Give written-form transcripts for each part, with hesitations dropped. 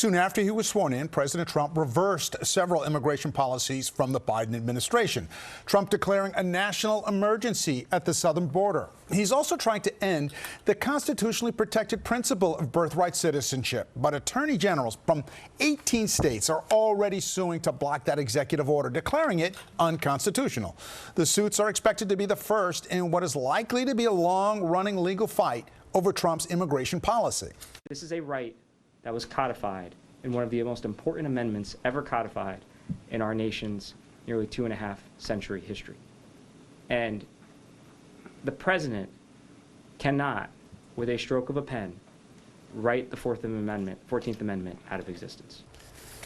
Soon after he was sworn in, President Trump reversed several immigration policies from the Biden administration. Trump declaring a national emergency at the southern border. He's also trying to end the constitutionally protected principle of birthright citizenship. But attorney generals from 18 states are already suing to block that executive order, declaring it unconstitutional. The suits are expected to be the first in what is likely to be a long-running legal fight over Trump's immigration policy. This is a right that was codified in one of the most important amendments ever codified in our nation's nearly 2.5-century history. And the president cannot, with a stroke of a pen, write the 14th Amendment out of existence.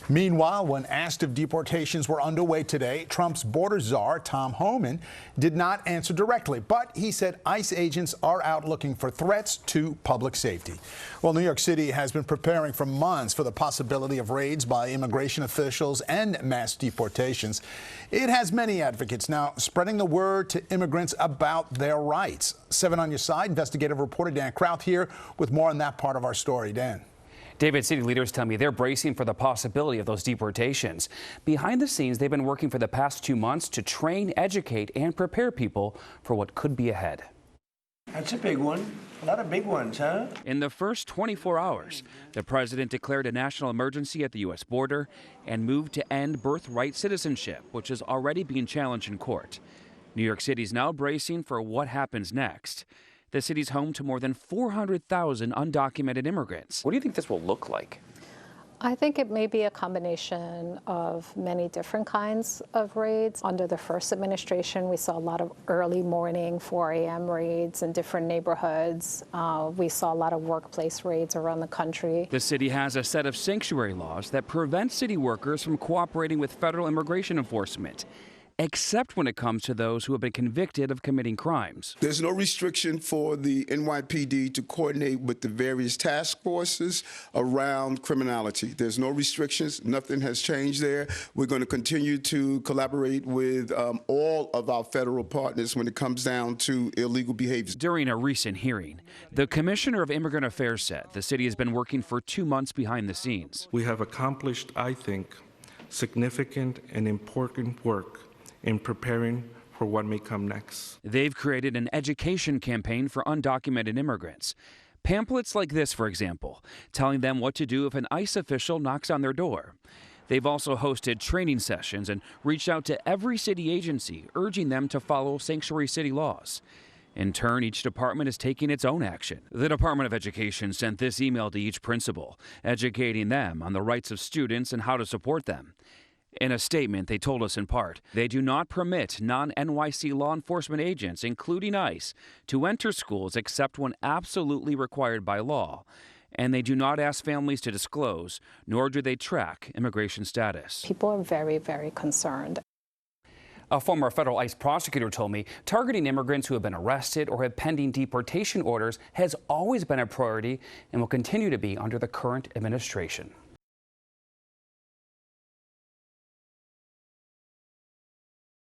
Meanwhile, when asked if deportations were underway today, Trump's border czar, Tom Homan, did not answer directly, but he said ICE agents are out looking for threats to public safety. Well, New York City has been preparing for months for the possibility of raids by immigration officials and mass deportations. It has many advocates now spreading the word to immigrants about their rights. 7 on your side, investigative reporter Dan Krauth here with more on that part of our story. Dan. David, city leaders tell me they're bracing for the possibility of those deportations. Behind the scenes, they've been working for the past 2 months to train, educate, and prepare people for what could be ahead. That's a big one. A lot of big ones, huh? In the first 24 hours, the president declared a national emergency at the U.S. border and moved to end birthright citizenship, which is already being challenged in court. New York City's now bracing for what happens next. The city's home to more than 400,000 undocumented immigrants. What do you think this will look like? I think it may be a combination of many different kinds of raids. Under the first administration, we saw a lot of early morning 4 a.m. raids in different neighborhoods. We saw a lot of workplace raids around the country. The city has a set of sanctuary laws that prevent city workers from cooperating with federal immigration enforcement, except when it comes to those who have been convicted of committing crimes. There's no restriction for the NYPD to coordinate with the various task forces around criminality. There's no restrictions. Nothing has changed there. We're going to continue to collaborate with all of our federal partners when it comes down to illegal behavior. During a recent hearing, the Commissioner of Immigrant Affairs said the city has been working for 2 months behind the scenes. We have accomplished, I think, significant and important work in preparing for what may come next. They've created an education campaign for undocumented immigrants. Pamphlets like this, for example, telling them what to do if an ICE official knocks on their door. They've also hosted training sessions and reached out to every city agency, urging them to follow sanctuary city laws. In turn, each department is taking its own action. The Department of Education sent this email to each principal, educating them on the rights of students and how to support them. In a statement, they told us in part, they do not permit non-NYC law enforcement agents, including ICE, to enter schools except when absolutely required by law. And they do not ask families to disclose, nor do they track immigration status. People are very, very concerned. A former federal ICE prosecutor told me targeting immigrants who have been arrested or have pending deportation orders has always been a priority and will continue to be under the current administration.